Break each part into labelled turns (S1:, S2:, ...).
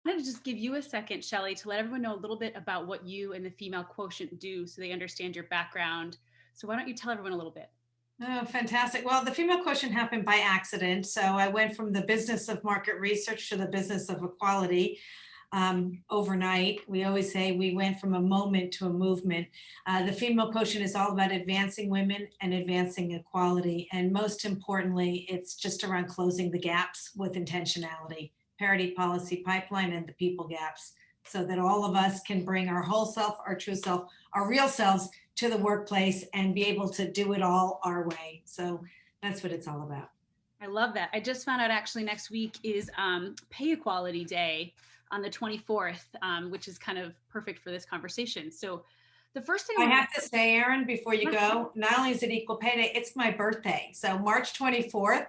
S1: I wanted to just give you a second, Shelley, to let everyone know a little bit about what you and the Female Quotient do so they understand your background. So why don't you tell everyone a little bit?
S2: Oh, fantastic. Well, the female quotient happened by accident. So I went from the business of market research to the business of equality overnight. We always say we went from a moment to a movement. The female quotient is all about advancing women and advancing equality. And most importantly, it's just around closing the gaps with intentionality, parity policy pipeline, and the people gaps, so that all of us can bring our whole self, our true self, our real selves to the workplace and be able to do it all our way. So that's what it's all about.
S1: I love that. I just found out actually next week is Pay Equality Day on the 24th, which is kind of perfect for this conversation. So the first thing I
S2: I
S1: want
S2: have to say, Erin, before you go, not only is it Equal Pay Day, it's my birthday. So March 24th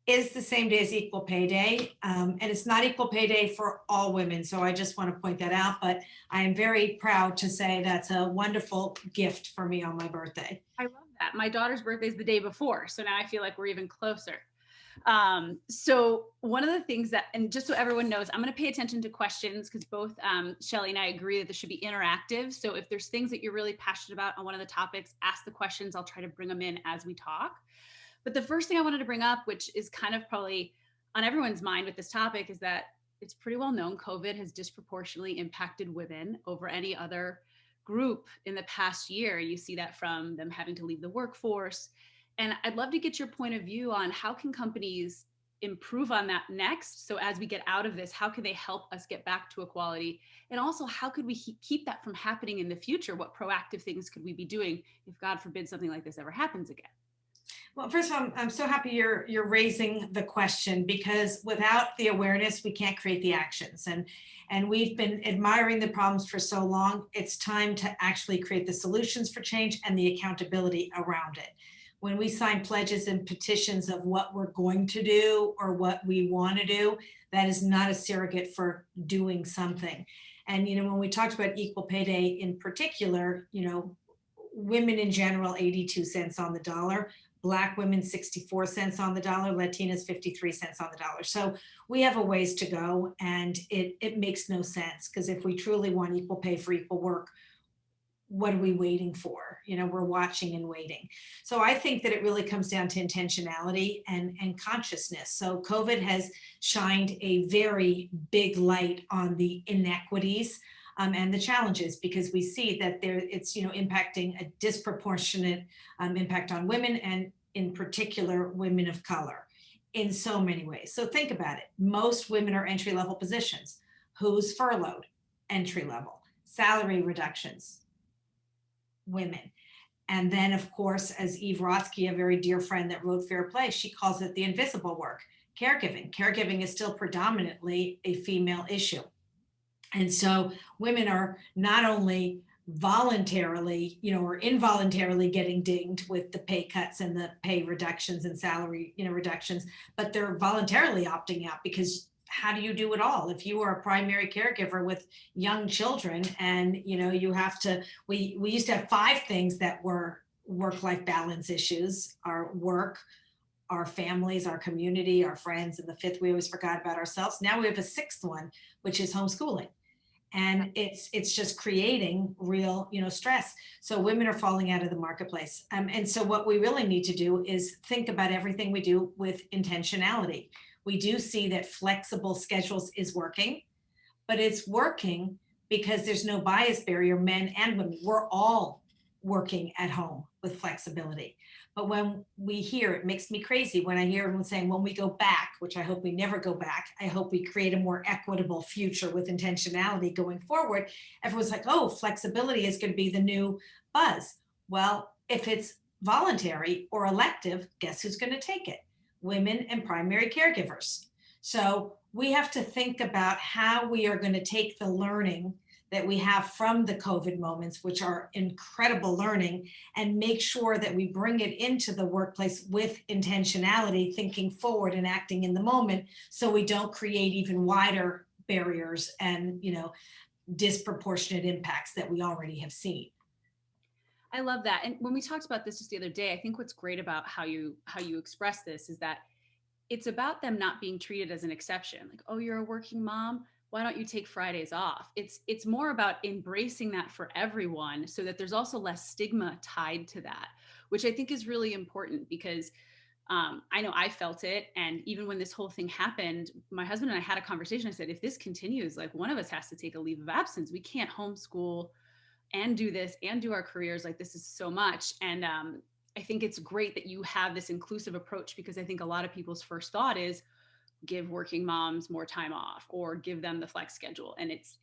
S2: is the same day as Equal Pay Day. And it's not Equal Pay Day for all women. So I just want to point that out. But I am very proud to say that's a wonderful gift for me on my birthday.
S1: I love that. My daughter's birthday is the day before. So now I feel like we're even closer. So one of the things that, and just so everyone knows, I'm going to pay attention to questions because both Shelley and I agree that this should be interactive. So if there's things that you're really passionate about on one of the topics, ask the questions. I'll try to bring them in as we talk. But the first thing I wanted to bring up, which is kind of probably on everyone's mind with this topic, is that it's pretty well known COVID has disproportionately impacted women over any other group in the past year. You see that from them having to leave the workforce. And I'd love to get your point of view on how can companies improve on that next. So as we get out of this, how can they help us get back to equality? And also, how could we keep that from happening in the future? What proactive things could we be doing if, God forbid, something like this ever happens again?
S2: Well, first of all, I'm so happy you're raising the question, because without the awareness, we can't create the actions. And we've been admiring the problems for so long. It's time to actually create the solutions for change and the accountability around it. When we sign pledges and petitions of what we're going to do or what we want to do, that is not a surrogate for doing something. And when we talked about Equal Pay Day in particular, women in general, 82 cents on the dollar. Black women, 64 cents on the dollar. Latinas, 53 cents on the dollar. So we have a ways to go, and it makes no sense, because if we truly want equal pay for equal work, what are we waiting for? We're watching and waiting. So I think that it really comes down to intentionality and consciousness. So COVID has shined a very big light on the inequities and the challenges, because we see that it's impacting a disproportionate impact on women, and in particular women of color, in so many ways. So think about it. Most women are entry level positions. Who's furloughed? Entry level. Salary reductions, women. And then, of course, as Eve Rotsky, a very dear friend that wrote Fair Play, she calls it the invisible work, caregiving. Caregiving is still predominantly a female issue. And so women are not only voluntarily, or involuntarily getting dinged with the pay cuts and the pay reductions and salary, reductions, but they're voluntarily opting out, because how do you do it all if you are a primary caregiver with young children, and you have to, we used to have five things that were work-life balance issues: our work, our families, our community, our friends, and the fifth, we always forgot about ourselves. Now we have a sixth one, which is homeschooling. And it's just creating real stress. So women are falling out of the marketplace. And so what we really need to do is think about everything we do with intentionality. We do see that flexible schedules is working, but it's working because there's no bias barrier. Men and women, we're all working at home with flexibility. But when we hear, it makes me crazy when I hear everyone saying, when we go back, which I hope we never go back, I hope we create a more equitable future with intentionality going forward. Everyone's like, oh, flexibility is going to be the new buzz. Well, if it's voluntary or elective, guess who's going to take it? Women and primary caregivers. So we have to think about how we are going to take the learning that we have from the COVID moments, which are incredible learning, and make sure that we bring it into the workplace with intentionality, thinking forward and acting in the moment, so we don't create even wider barriers and disproportionate impacts that we already have seen.
S1: I love that. And when we talked about this just the other day, I think what's great about how you express this is that it's about them not being treated as an exception. Like, oh, you're a working mom, why don't you take Fridays off? It's more about embracing that for everyone so that there's also less stigma tied to that, which I think is really important because I know I felt it. And even when this whole thing happened, my husband and I had a conversation. I said, if this continues, like one of us has to take a leave of absence. We can't homeschool and do this and do our careers. Like this is so much. And I think it's great that you have this inclusive approach, because I think a lot of people's first thought is give working moms more time off or give them the flex schedule. And it's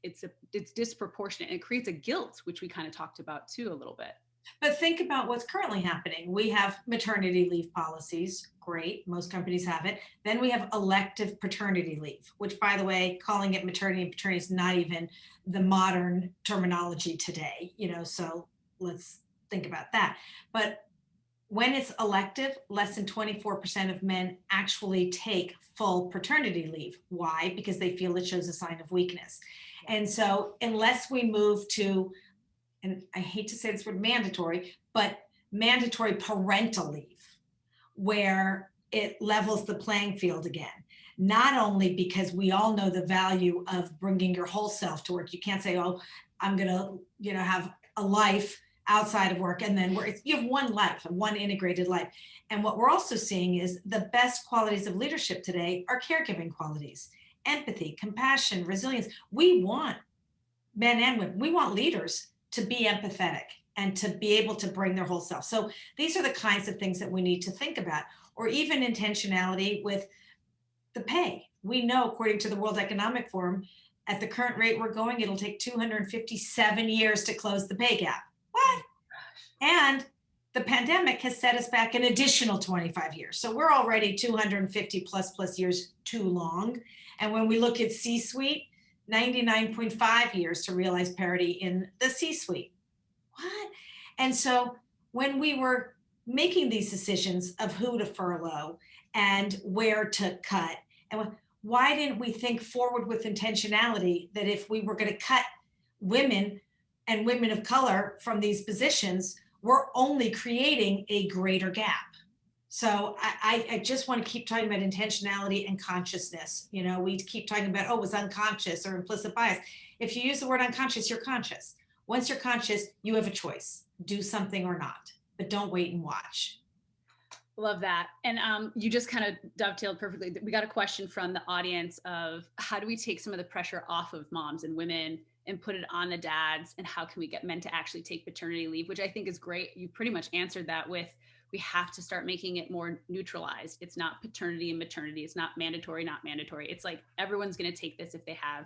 S1: disproportionate, and it creates a guilt, which we kind of talked about too a little bit.
S2: But think about what's currently happening. We have maternity leave policies. Great. Most companies have it. Then we have elective paternity leave, which, by the way, calling it maternity and paternity is not even the modern terminology today, so let's think about that. But when it's elective, less than 24% of men actually take full paternity leave. Why? Because they feel it shows a sign of weakness. And so unless we move to, and I hate to say this word mandatory, but mandatory parental leave, where it levels the playing field again. Not only because we all know the value of bringing your whole self to work. You can't say, oh, I'm going to, have a life outside of work, and then you have one life, one integrated life. And what we're also seeing is the best qualities of leadership today are caregiving qualities, empathy, compassion, resilience. We want men and women, we want leaders to be empathetic and to be able to bring their whole self. So these are the kinds of things that we need to think about, or even intentionality with the pay. We know, according to the World Economic Forum, at the current rate we're going, it'll take 257 years to close the pay gap. What? And the pandemic has set us back an additional 25 years. So we're already 250 plus years too long. And when we look at C-suite, 99.5 years to realize parity in the C-suite. What? And so when we were making these decisions of who to furlough and where to cut, and why didn't we think forward with intentionality that if we were going to cut women and women of color from these positions, we're only creating a greater gap? So I just want to keep talking about intentionality and consciousness. We keep talking about, oh, it was unconscious or implicit bias. If you use the word unconscious, you're conscious. Once you're conscious, you have a choice. Do something or not, but don't wait and watch.
S1: Love that. And you just kind of dovetailed perfectly. We got a question from the audience of how do we take some of the pressure off of moms and women and put it on the dads, and how can we get men to actually take paternity leave, which I think is great. You pretty much answered that with, we have to start making it more neutralized. It's not paternity and maternity. It's not mandatory, not mandatory. It's like everyone's going to take this if they have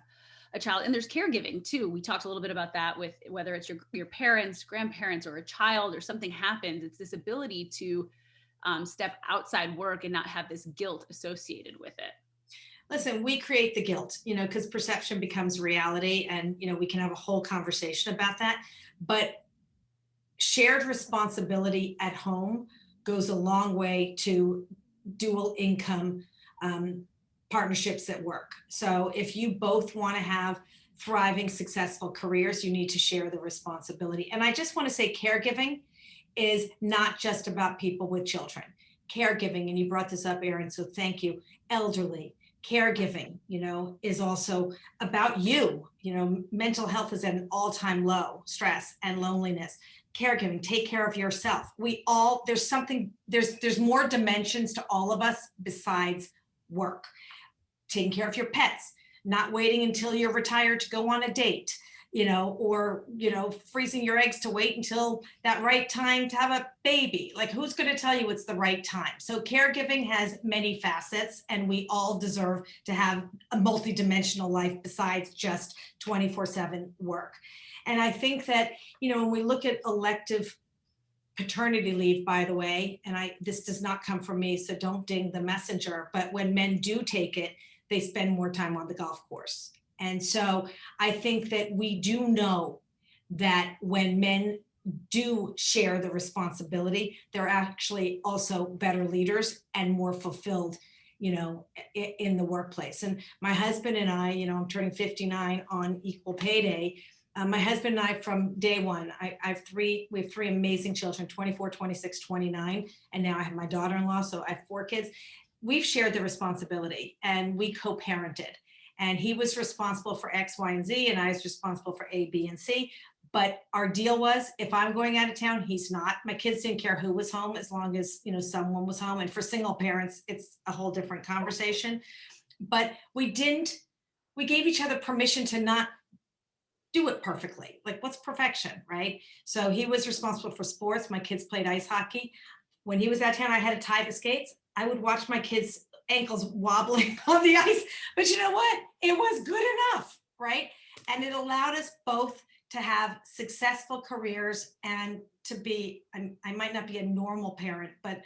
S1: a child. And there's caregiving too. We talked a little bit about that with whether it's your parents, grandparents, or a child, or something happens. It's this ability to step outside work and not have this guilt associated with it.
S2: Listen, we create the guilt, because perception becomes reality, and, we can have a whole conversation about that. But shared responsibility at home goes a long way to dual income partnerships at work. So if you both want to have thriving, successful careers, you need to share the responsibility. And I just want to say caregiving is not just about people with children. Caregiving, and you brought this up, Erin, so thank you, elderly. Caregiving, is also about you. Mental health is at an all-time low, stress and loneliness. Caregiving, take care of yourself. There's more dimensions to all of us besides work. Taking care of your pets, not waiting until you're retired to go on a date, or, freezing your eggs to wait until that right time to have a baby. Like, who's going to tell you it's the right time? So caregiving has many facets, and we all deserve to have a multidimensional life besides just 24/7 work. And I think that, when we look at elective paternity leave, by the way, and this does not come from me, so don't ding the messenger, but when men do take it, they spend more time on the golf course. And so I think that we do know that when men do share the responsibility, they're actually also better leaders and more fulfilled, in the workplace. And my husband and I, I'm turning 59 on Equal Pay Day. My husband and I, from day one, we have three amazing children, 24, 26, 29. And now I have my daughter-in-law, so I have 4 kids. We've shared the responsibility, and we co-parented. And he was responsible for X, Y, and Z, and I was responsible for A, B, and C. But our deal was, if I'm going out of town, he's not. My kids didn't care who was home as long as, someone was home. And for single parents, it's a whole different conversation. But we gave each other permission to not do it perfectly. Like, what's perfection, right? So he was responsible for sports. My kids played ice hockey. When he was out of town, I had to tie the skates. I would watch my kids' ankles wobbling on the ice. But you know what? It was good enough, right? And it allowed us both to have successful careers and to be, I might not be a normal parent, but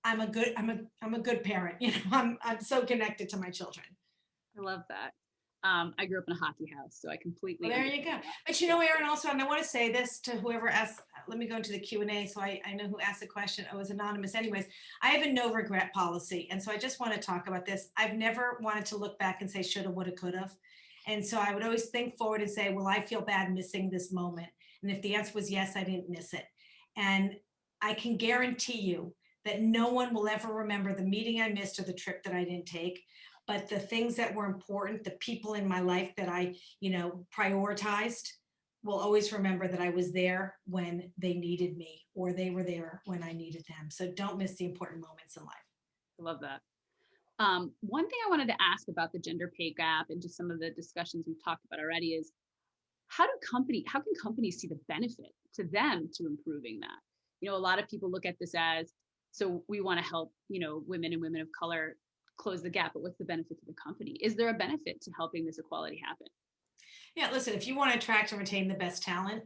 S2: I'm a good parent. I'm so connected to my children.
S1: I love that. I grew up in a hockey house, so I completely.
S2: Well, there you go.
S1: That.
S2: But Erin, also, and I want to say this to whoever asked, let me go into the Q&A so I know who asked the question. It was anonymous. Anyways, I have a no regret policy. And so I just want to talk about this. I've never wanted to look back and say shoulda, woulda, coulda. And so I would always think forward and say, well, I feel bad missing this moment. And if the answer was yes, I didn't miss it. And I can guarantee you that no one will ever remember the meeting I missed or the trip that I didn't take. But the things that were important, the people in my life that I, prioritized, will always remember that I was there when they needed me, or they were there when I needed them. So don't miss the important moments in life.
S1: I love that. One thing I wanted to ask about the gender pay gap and just some of the discussions we've talked about already is how can companies see the benefit to them to improving that? A lot of people look at this as, so we want to help, women and women of color close the gap, but what's the benefit to the company? Is there a benefit to helping this equality happen?
S2: Yeah, listen, if you want to attract and retain the best talent,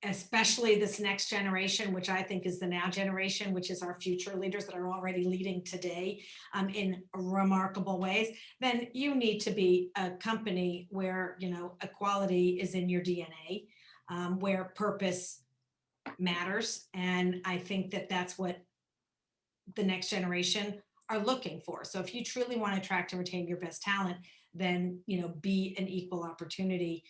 S2: especially this next generation, which I think is the now generation, which is our future leaders that are already leading today in remarkable ways, then you need to be a company where, equality is in your DNA, where purpose matters. And I think that that's what the next generation are looking for. So if you truly want to attract and retain your best talent, then, be an equal opportunity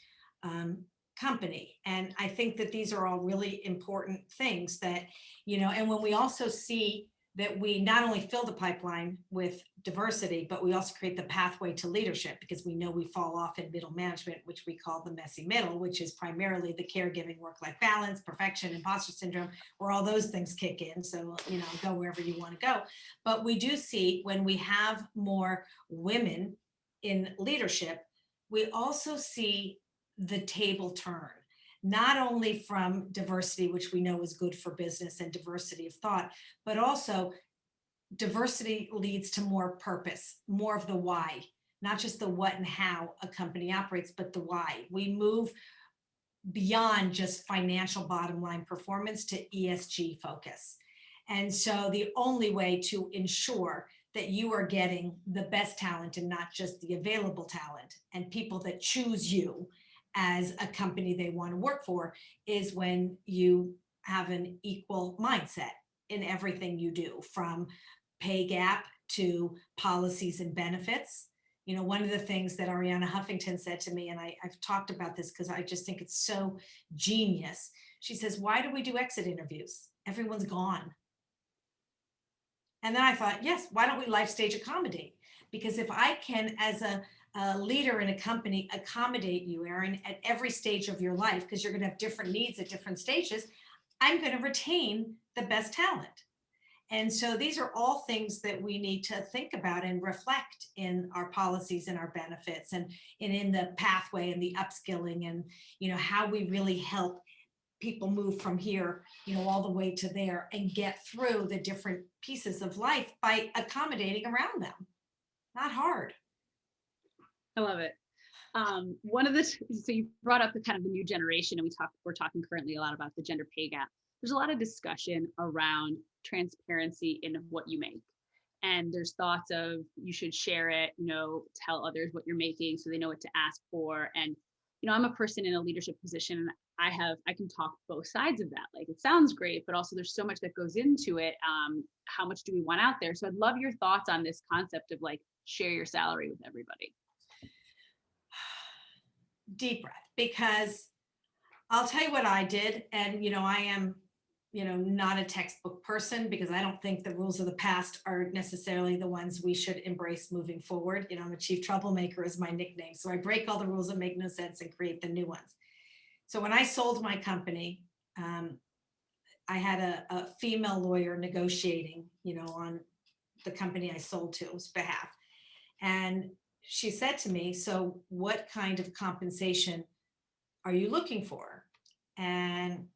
S2: company. And I think that these are all really important things that, and when we also see that we not only fill the pipeline with diversity, but we also create the pathway to leadership, because we know we fall off in middle management, which we call the messy middle, which is primarily the caregiving, work-life balance, perfection, imposter syndrome, where all those things kick in. So, go wherever you want to go. But we do see when we have more women in leadership, we also see the table turn, not only from diversity, which we know is good for business and diversity of thought, but also diversity leads to more purpose, more of the why, not just the what and how a company operates, but the why. We move beyond just financial bottom line performance to ESG focus. And so the only way to ensure that you are getting the best talent and not just the available talent and people that choose you as a company they want to work for is when you have an equal mindset in everything you do, from pay gap to policies and benefits. One of the things that Ariana Huffington said to me, and I've talked about this because I just think it's so genius. She says, why do we do exit interviews? Everyone's gone. And then I thought, yes, why don't we Lifestage accommodate? Because if I can, as a leader in a company, accommodate you, Erin, at every stage of your life, because you're going to have different needs at different stages, I'm going to retain the best talent. And so these are all things that we need to think about and reflect in our policies and our benefits and in the pathway and the upskilling and, how we really help people move from here, all the way to there and get through the different pieces of life by accommodating around them. Not hard.
S1: I love it. So you brought up the kind of the new generation, and we're talking currently a lot about the gender pay gap. There's a lot of discussion around transparency in what you make. And there's thoughts of you should share it, tell others what you're making so they know what to ask for. And, I'm a person in a leadership position. I can talk both sides of that. Like, it sounds great, but also there's so much that goes into it. How much do we want out there? So I'd love your thoughts on this concept of like, share your salary with everybody.
S2: Deep breath, because I'll tell you what I did. And, I am not a textbook person, because I don't think the rules of the past are necessarily the ones we should embrace moving forward. I'm a chief troublemaker is my nickname. So I break all the rules that make no sense and create the new ones. So when I sold my company, I had a female lawyer negotiating, on the company I sold to's behalf. And she said to me, so what kind of compensation are you looking for? And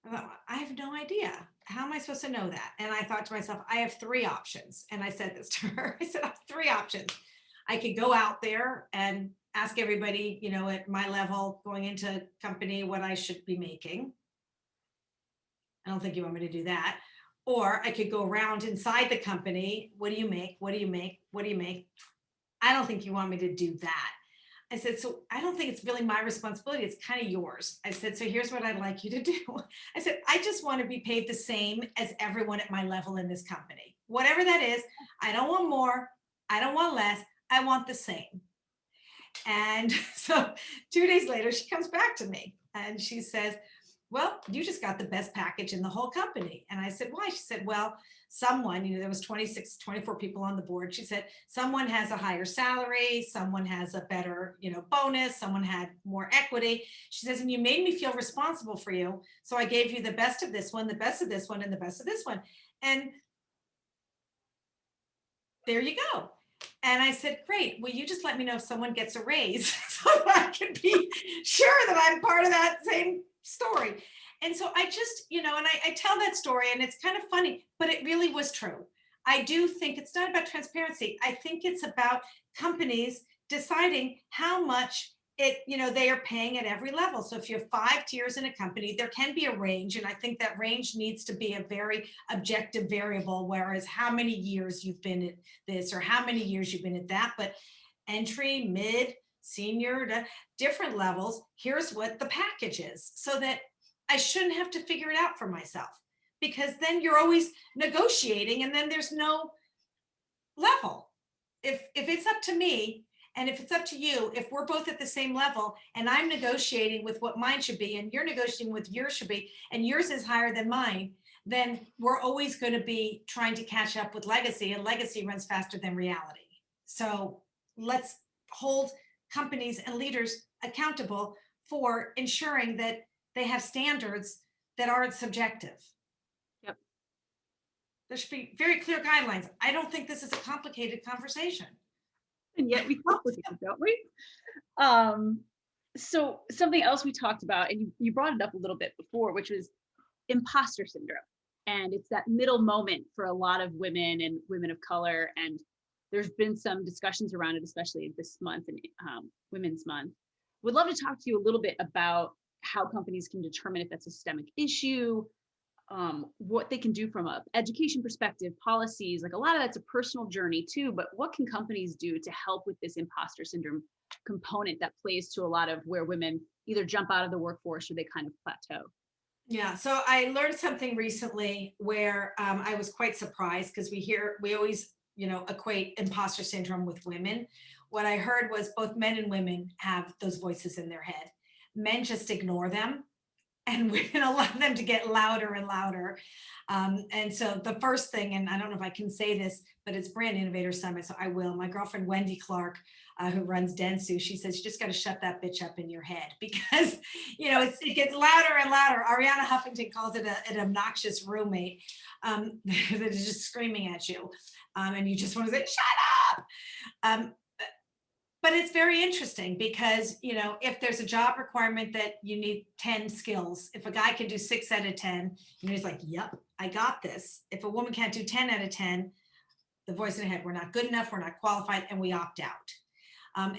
S2: I thought, I have no idea. How am I supposed to know that? And I thought to myself, I have three options. And I said this to her. I said, I have three options. I could go out there and ask everybody, at my level going into company what I should be making. I don't think you want me to do that. Or I could go around inside the company. What do you make? What do you make? What do you make? I don't think you want me to do that. I said, so I don't think it's really my responsibility. It's kind of yours. I said, so here's what I'd like you to do. I said, I just want to be paid the same as everyone at my level in this company. Whatever that is, I don't want more. I don't want less. I want the same. And so 2 days later, she comes back to me and she says, well, you just got the best package in the whole company. And I said, why? She said, well, someone, there was 24 people on the board. She said, someone has a higher salary, someone has a better, bonus, someone had more equity. She says, and you made me feel responsible for you. So I gave you the best of this one, the best of this one, and the best of this one. And there you go. And I said, great. Will you just let me know if someone gets a raise so that I can be sure that I'm part of that same story. And so I just, and I tell that story and it's kind of funny, but it really was true. I do think it's not about transparency. I think it's about companies deciding how much they are paying at every level. So if you have 5 tiers in a company, there can be a range. And I think that range needs to be a very objective variable, whereas how many years you've been at this or how many years you've been at that, but entry, mid, senior, to different levels, here's what the package is, so that I shouldn't have to figure it out for myself, because then you're always negotiating and then there's no level. If it's up to me and if it's up to you, if we're both at the same level and I'm negotiating with what mine should be and you're negotiating with yours should be and yours is higher than mine, then we're always going to be trying to catch up with legacy, and legacy runs faster than reality. So let's hold companies and leaders accountable for ensuring that they have standards that aren't subjective.
S1: Yep.
S2: There should be very clear guidelines. I don't think this is a complicated conversation.
S1: And yet we complicate it, don't we? So something else we talked about, and you brought it up a little bit before, which was imposter syndrome. And it's that middle moment for a lot of women and women of color. And there's been some discussions around it, especially this month and Women's Month. Would love to talk to you a little bit about how companies can determine if that's a systemic issue, what they can do from an education perspective, policies. Like a lot of that's a personal journey too, but what can companies do to help with this imposter syndrome component that plays to a lot of where women either jump out of the workforce or they kind of plateau?
S2: Yeah, so I learned something recently where I was quite surprised, because we always equate imposter syndrome with women. What I heard was both men and women have those voices in their head. Men just ignore them, and women allow them to get louder and louder. And so the first thing, and I don't know if I can say this, but it's Brand Innovators Summit, so I will. My girlfriend, Wendy Clark, who runs Dentsu, she says, you just got to shut that bitch up in your head, because, it gets louder and louder. Ariana Huffington calls it an obnoxious roommate that is just screaming at you. And you just want to say, shut up. But it's very interesting because, if there's a job requirement that you need 10 skills, if a guy can do 6 out of 10, he's like, yep, I got this. If a woman can't do 10 out of 10, the voice in the head, we're not good enough, we're not qualified, and we opt out.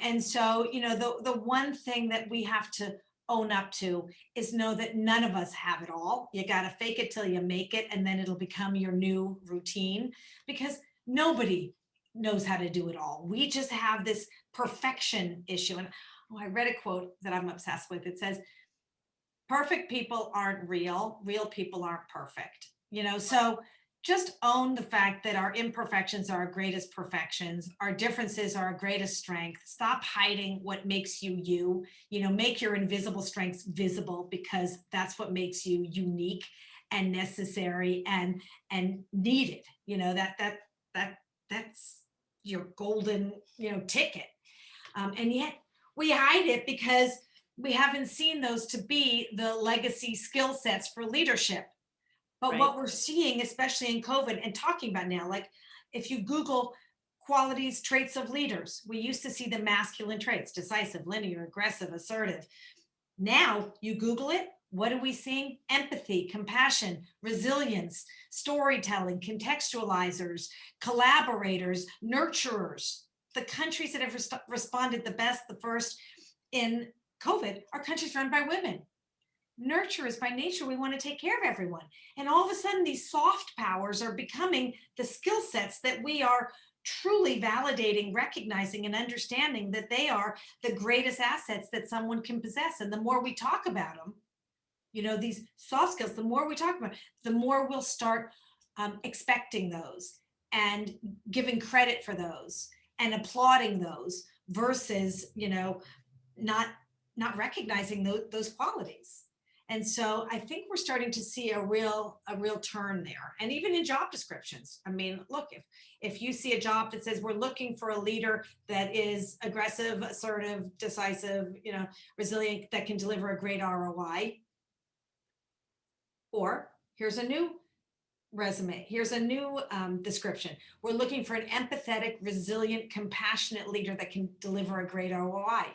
S2: And so, the one thing that we have to own up to is know that none of us have it all. You got to fake it till you make it, and then it'll become your new routine, because nobody knows how to do it all. We just have this perfection issue. And I read a quote that I'm obsessed with. It says, perfect people aren't real. Real people aren't perfect. So just own the fact that our imperfections are our greatest perfections. Our differences are our greatest strength. Stop hiding what makes you you. Make your invisible strengths visible, because that's what makes you unique. and necessary and needed. That's your golden, ticket. And yet we hide it because we haven't seen those to be the legacy skill sets for leadership. But
S1: Right.
S2: what we're seeing, especially in COVID and talking about now, like if you Google qualities, traits of leaders, we used to see the masculine traits: decisive, linear, aggressive, assertive. Now you Google it, what are we seeing? Empathy, compassion, resilience, storytelling, contextualizers, collaborators, nurturers. The countries that have responded the best, the first in COVID, are countries run by women. Nurturers by nature, we want to take care of everyone. And all of a sudden, these soft powers are becoming the skill sets that we are truly validating, recognizing, and understanding that they are the greatest assets that someone can possess. And the more we talk about them, these soft skills, the more we talk about, the more we'll start expecting those and giving credit for those and applauding those versus, not recognizing those qualities. And so I think we're starting to see a real turn there. And even in job descriptions. I mean, look, if you see a job that says we're looking for a leader that is aggressive, assertive, decisive, resilient, that can deliver a great ROI, or here's a new resume, here's a new description. We're looking for an empathetic, resilient, compassionate leader that can deliver a great ROI.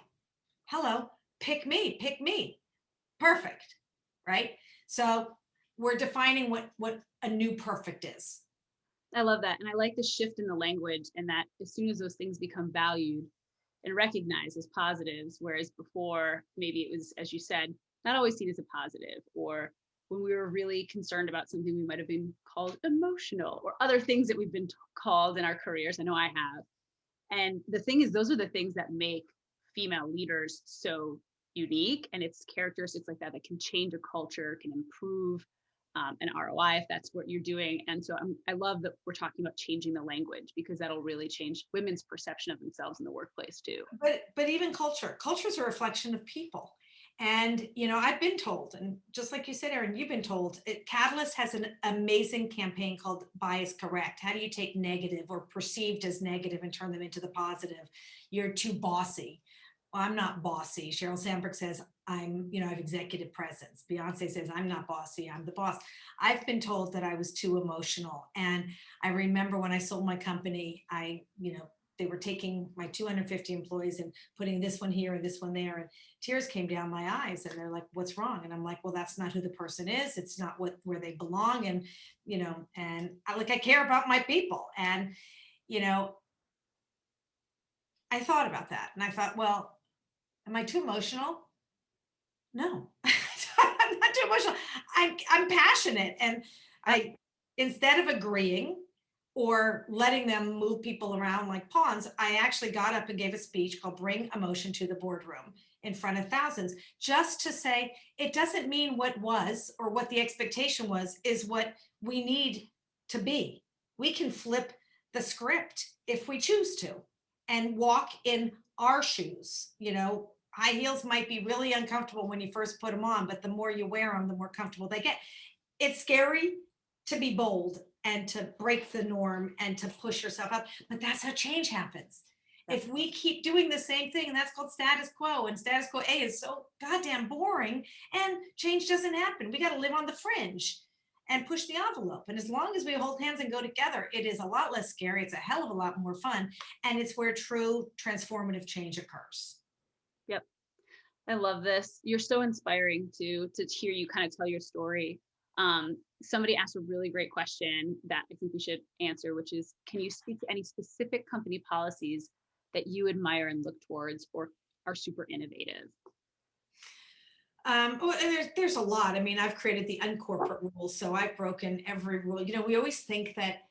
S2: Hello, pick me. Perfect. Right? So we're defining what a new perfect is.
S1: I love that. And I like the shift in the language, and that as soon as those things become valued and recognized as positives, whereas before maybe it was, as you said, not always seen as a positive, or when we were really concerned about something, we might have been called emotional or other things that we've been called in our careers. I know I have. And the thing is, those are the things that make female leaders so unique, and it's characteristics like that can change a culture, can improve an ROI if that's what you're doing. And so I love that we're talking about changing the language, because that'll really change women's perception of themselves in the workplace too.
S2: But even culture is a reflection of people. And I've been told, and just like you said, Erin, you've been told, Catalyst has an amazing campaign called Bias Correct. How do you take negative or perceived as negative and turn them into the positive? You're too bossy. Well, I'm not bossy. Sheryl Sandberg says I have executive presence. Beyonce says I'm not bossy, I'm the boss. I've been told that I was too emotional. And I remember when I sold my company, they were taking my 250 employees and putting this one here and this one there, and tears came down my eyes, and they're like, what's wrong? And I'm like, well, that's not who the person is. It's not where they belong. And, and I care about my people. And, I thought about that, and I thought, well, am I too emotional? No, I'm not too emotional. I'm passionate, and I, instead of agreeing or letting them move people around like pawns, I actually got up and gave a speech called "Bring Emotion to the Boardroom" in front of thousands, just to say it doesn't mean what was or what the expectation was is what we need to be. We can flip the script if we choose to and walk in our shoes. High heels might be really uncomfortable when you first put them on, but the more you wear them, the more comfortable they get. It's scary to be bold and to break the norm and to push yourself up, but that's how change happens. If we keep doing the same thing, and that's called status quo, and status quo A is so goddamn boring, and change doesn't happen. We got to live on the fringe and push the envelope. And as long as we hold hands and go together, it is a lot less scary. It's a hell of a lot more fun. And it's where true transformative change occurs.
S1: Yep. I love this. You're so inspiring to hear you kind of tell your story. Somebody asked a really great question that I think we should answer, which is, can you speak to any specific company policies that you admire and look towards or are super innovative?
S2: There's a lot. I mean, I've created the Uncorporate Rules, so I've broken every rule. We always think that,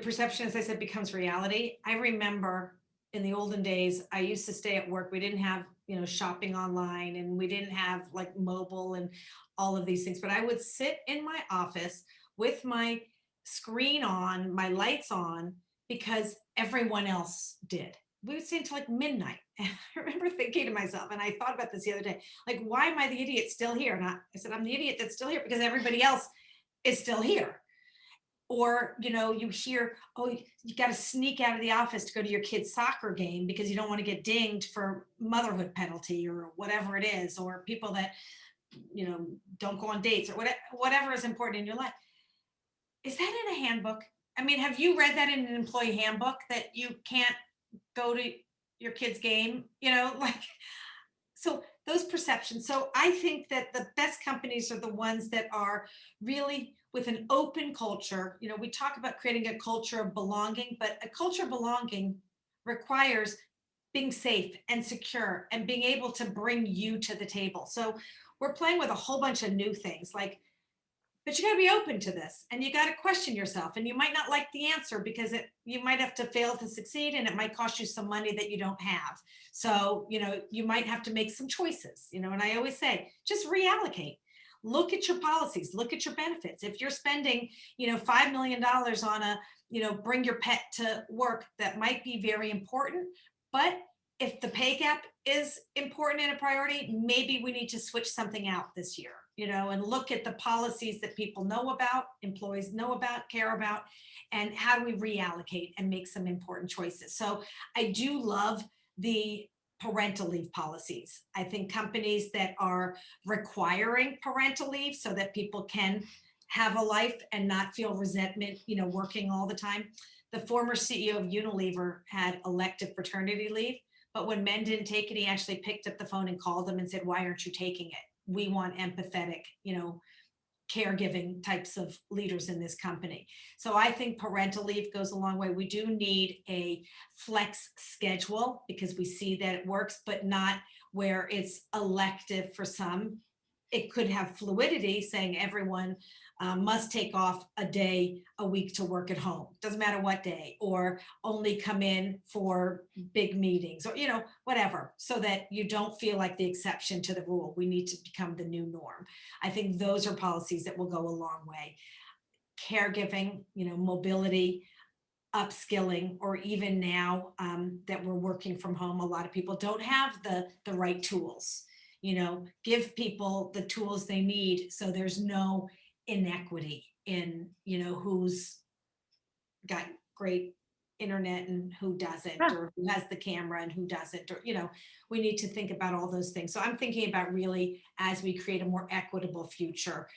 S2: perception, as I said, becomes reality. I remember in the olden days, I used to stay at work. We didn't have, shopping online, and we didn't have like mobile and all of these things, but I would sit in my office with my screen on, my lights on, because everyone else did. we would stay until like midnight. And I remember thinking to myself, and I thought about this the other day, like, why am I the idiot still here? And I said, I'm the idiot that's still here because everybody else is still here. Or, you hear, oh, you got to sneak out of the office to go to your kid's soccer game because you don't want to get dinged for motherhood penalty or whatever it is, or people that, don't go on dates or whatever is important in your life. Is that in a handbook? I mean, have you read that in an employee handbook that you can't go to your kid's game? Like, so those perceptions. So I think that the best companies are the ones that are really with an open culture. We talk about creating a culture of belonging, but a culture of belonging requires being safe and secure and being able to bring you to the table. So we're playing with a whole bunch of new things, like, but you got to be open to this, and you got to question yourself, and you might not like the answer because you might have to fail to succeed, and it might cost you some money that you don't have. So you might have to make some choices. And I always say, just reallocate. Look at your policies, look at your benefits. If you're spending $5 million on a bring your pet to work, that might be very important. But if the pay gap is important and a priority, maybe we need to switch something out this year, and look at the policies that people know about, employees know about, care about, and how do we reallocate and make some important choices. So I do love the parental leave policies. I think companies that are requiring parental leave so that people can have a life and not feel resentment, working all the time. The former CEO of Unilever had elective paternity leave, but when men didn't take it, he actually picked up the phone and called them and said, why aren't you taking it? We want empathetic, caregiving types of leaders in this company. So I think parental leave goes a long way. We do need a flex schedule because we see that it works, but not where it's elective for some. It could have fluidity, saying everyone must take off a day a week to work at home. Doesn't matter what day, or only come in for big meetings, or whatever, so that you don't feel like the exception to the rule. We need to become the new norm. I think those are policies that will go a long way. Caregiving, mobility, upskilling, or even now that we're working from home, a lot of people don't have the right tools. Give people the tools they need so there's no inequity in who's got great internet and who doesn't, or who has the camera and who doesn't, or we need to think about all those things. So I'm thinking about, really, as we create a more equitable future,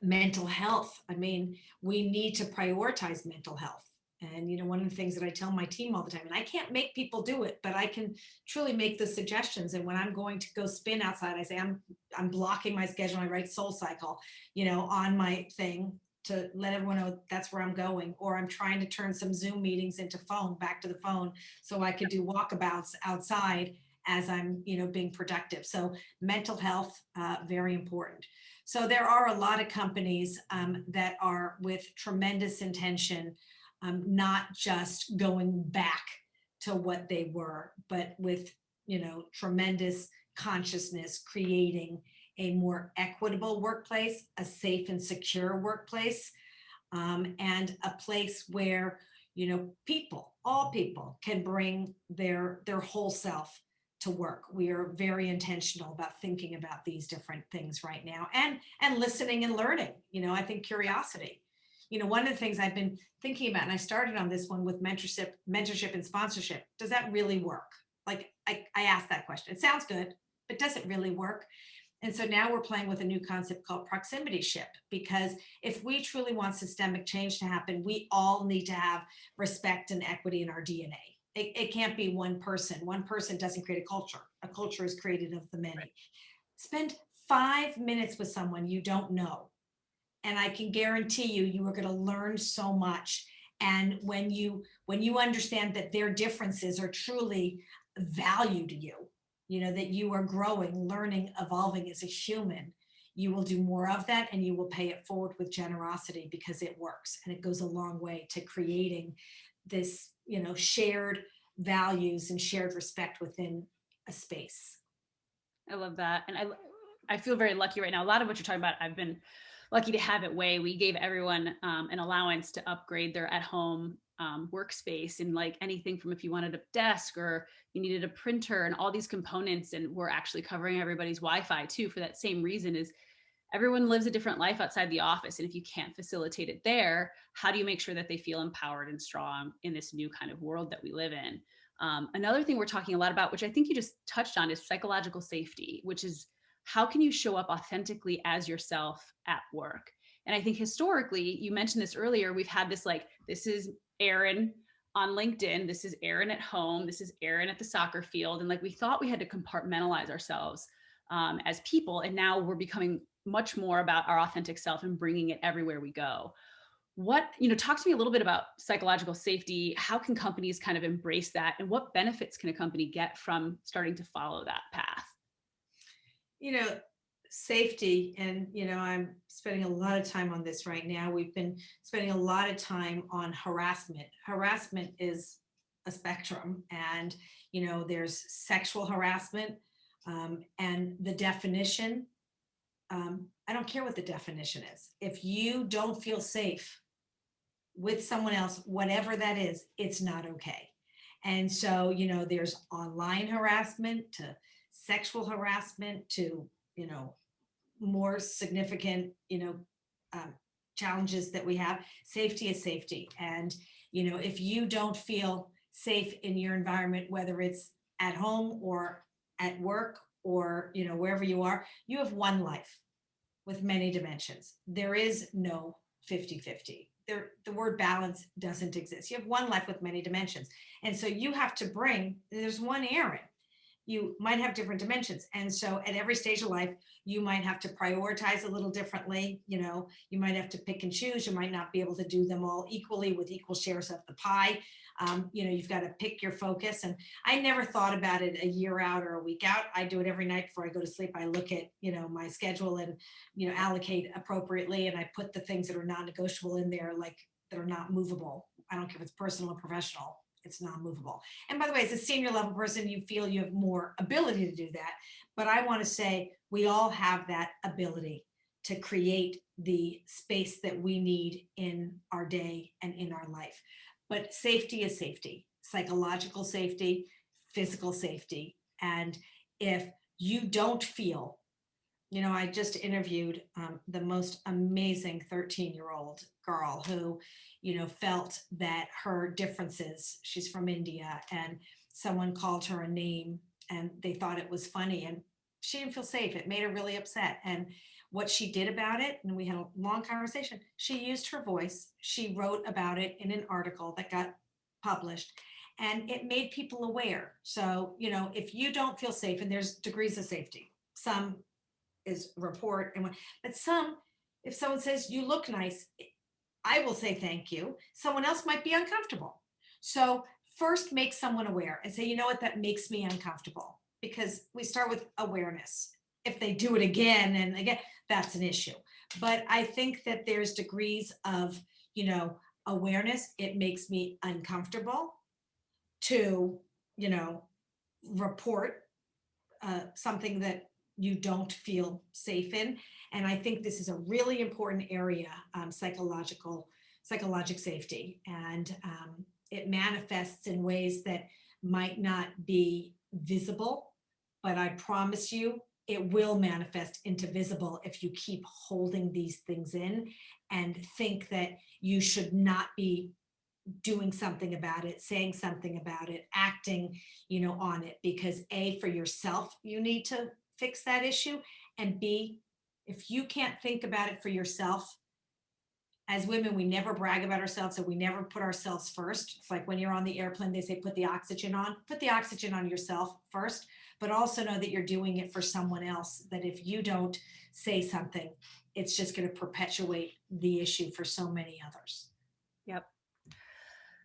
S2: mental health. I mean, we need to prioritize mental health. And one of the things that I tell my team all the time, and I can't make people do it, but I can truly make the suggestions. And when I'm going to go spin outside, I say I'm blocking my schedule. I write Soul Cycle, on my thing to let everyone know that's where I'm going. Or I'm trying to turn some Zoom meetings into back to the phone, so I could do walkabouts outside as I'm being productive. So mental health, very important. So there are a lot of companies that are with tremendous intention. Not just going back to what they were, but with, tremendous consciousness, creating a more equitable workplace, a safe and secure workplace, and a place where, all people can bring their whole self to work. We are very intentional about thinking about these different things right now, and listening and learning. I think curiosity. One of the things I've been thinking about, and I started on this one with mentorship and sponsorship. Does that really work? Like, I asked that question. It sounds good, but does it really work? And so now we're playing with a new concept called proximity ship, because if we truly want systemic change to happen, we all need to have respect and equity in our DNA. It can't be one person. One person doesn't create a culture. A culture is created of the many. Right. Spend 5 minutes with someone you don't know, and I can guarantee you are going to learn so much. And when you understand that their differences are truly value to you, that you are growing, learning, evolving as a human, you will do more of that, and you will pay it forward with generosity, because it works, and it goes a long way to creating this, shared values and shared respect within a space.
S1: I love that. And I feel very lucky right now. A lot of what you're talking about, I've been lucky to have at OUAI. We gave everyone an allowance to upgrade their at-home workspace, and like anything from if you wanted a desk or you needed a printer and all these components, and we're actually covering everybody's Wi-Fi too for that same reason. Is everyone lives a different life outside the office, and if you can't facilitate it there, how do you make sure that they feel empowered and strong in this new kind of world that we live in? Another thing we're talking a lot about, which I think you just touched on, is psychological safety, which is how can you show up authentically as yourself at work? And I think historically, you mentioned this earlier, we've had this like, this is Erin on LinkedIn, this is Erin at home, this is Erin at the soccer field. And like we thought we had to compartmentalize ourselves as people. And now we're becoming much more about our authentic self and bringing it everywhere we go. What, talk to me a little bit about psychological safety. How can companies kind of embrace that? And what benefits can a company get from starting to follow that path?
S2: Safety, and I'm spending a lot of time on this right now. We've been spending a lot of time on harassment. Harassment is a spectrum, and there's sexual harassment, and the definition, I don't care what the definition is. If you don't feel safe with someone else, whatever that is, it's not okay. And so there's online harassment to sexual harassment to more significant, challenges that we have. Safety is safety. And, if you don't feel safe in your environment, whether it's at home or at work or, wherever you are, you have one life with many dimensions. There is no 50-50. The word balance doesn't exist. You have one life with many dimensions. And so you have to there's one Erin. You might have different dimensions. And so at every stage of life, you might have to prioritize a little differently. You might have to pick and choose. You might not be able to do them all equally with equal shares of the pie. You've got to pick your focus. And I never thought about it a year out or a week out. I do it every night before I go to sleep. I look at, my schedule and, allocate appropriately. And I put the things that are non-negotiable in there, like that are not movable. I don't care if it's personal or professional. It's non-movable. And by the way, as a senior level person, you feel you have more ability to do that. But I want to say we all have that ability to create the space that we need in our day and in our life. But safety is safety, psychological safety, physical safety. And if you don't feel, I just interviewed the most amazing 13-year-old girl who, felt that her differences, she's from India, and someone called her a name and they thought it was funny and she didn't feel safe. It made her really upset. And what she did about it, and we had a long conversation, she used her voice. She wrote about it in an article that got published, and it made people aware. So, if you don't feel safe, and there's degrees of safety, some is report, but some, if someone says you look nice, I will say thank you. Someone else might be uncomfortable. So first make someone aware and say, that makes me uncomfortable, because we start with awareness. If they do it again and again, that's an issue. But I think that there's degrees of, awareness. It makes me uncomfortable to, report something that you don't feel safe in. And I think this is a really important area, psychological safety. And it manifests in ways that might not be visible, but I promise you, it will manifest into visible if you keep holding these things in and think that you should not be doing something about it, saying something about it, acting, on it, because A, for yourself, you need to fix that issue. And B, if you can't think about it for yourself, as women, we never brag about ourselves, so we never put ourselves first. It's like when you're on the airplane, they say, put the oxygen on yourself first, but also know that you're doing it for someone else, that if you don't say something, it's just going to perpetuate the issue for so many others.
S1: Yep.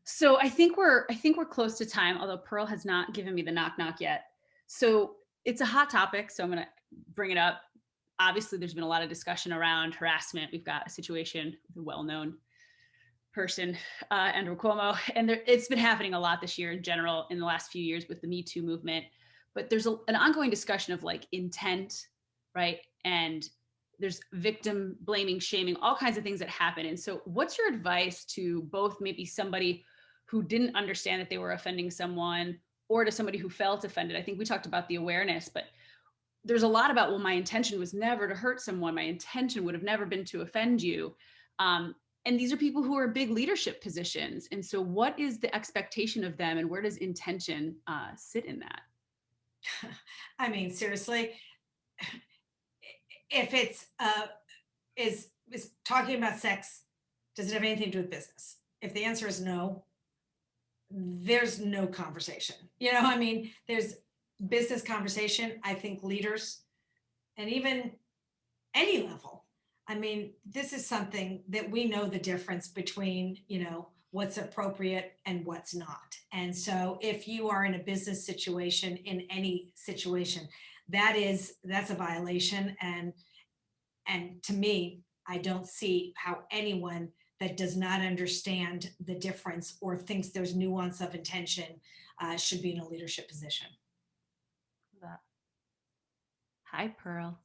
S1: So I think we're close to time, although Pearl has not given me the knock yet. So it's a hot topic, so I'm going to bring it up. Obviously, there's been a lot of discussion around harassment. We've got a situation with a well-known person, Andrew Cuomo, and it's been happening a lot this year in general in the last few years with the Me Too movement. But there's an ongoing discussion of like intent, right? And there's victim blaming, shaming, all kinds of things that happen. And so what's your advice to both maybe somebody who didn't understand that they were offending someone, or to somebody who felt offended. I think we talked about the awareness, but there's a lot about, well, my intention was never to hurt someone. My intention would have never been to offend you. And these are people who are big leadership positions. And so what is the expectation of them, and where does intention sit in that?
S2: I mean, seriously, if it's is talking about sex, does it have anything to do with business? If the answer is no, there's no conversation. You know, I mean, there's business conversation. I think leaders, and even any level, I mean, this is something that we know the difference between, you know, what's appropriate and what's not. And so if you are in a business situation, in any situation, that's a violation. And to me, I don't see how anyone that does not understand the difference or thinks there's nuance of intention should be in a leadership position.
S1: Hi, Pearl.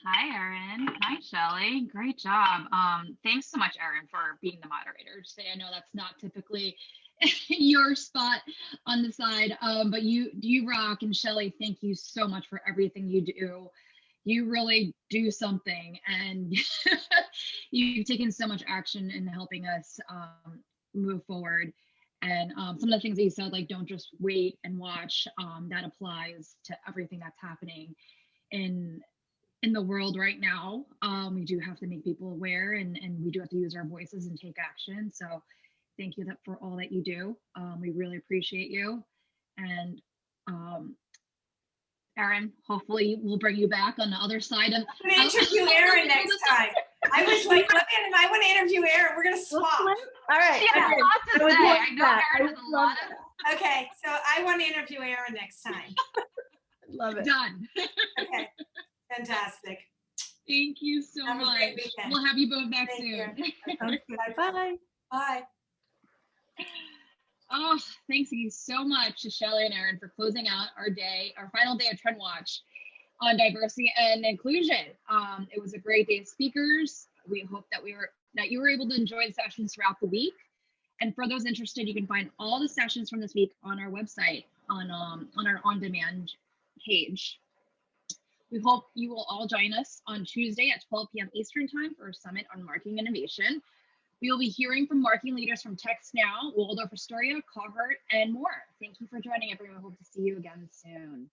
S3: Hi, Erin. Hi, Shelley. Great job. Thanks so much, Erin, for being the moderator today. I know that's not typically your spot on the side, but you rock. And Shelley, thank you so much for everything you do. You really do something, and you've taken so much action in helping us move forward. And some of the things that you said, like don't just wait and watch, that applies to everything that's happening in the world right now. We do have to make people aware, and we do have to use our voices and take action. So thank you for all that you do. We really appreciate you. And Erin, hopefully we'll bring you back on the other side of.
S2: I'm going to interview Erin next time. I was like, I want to interview Erin. We're going to swap.
S1: All right.
S3: She has a lot to say. I know Erin has a lot of.
S2: Okay, so I want to interview Erin next time.
S1: Love it.
S3: Done.
S2: Okay, fantastic.
S3: Thank you so
S2: Have a
S3: much.
S2: great weekend.
S3: We'll have you both back
S2: Thank
S3: soon.
S2: you.
S1: Bye.
S2: Bye.
S3: Oh, thanks you so much to Shelley and Erin for closing out our final day of TrendWatch on diversity and inclusion. It was a great day of speakers. We hope that you were able to enjoy the sessions throughout the week. And for those interested, you can find all the sessions from this week on our website on our on-demand page. We hope you will all join us on Tuesday at 12 p.m. Eastern Time for a summit on marketing innovation. We will be hearing from marketing leaders from TextNow, Waldorf Astoria, Carhartt, and more. Thank you for joining, everyone. Hope to see you again soon.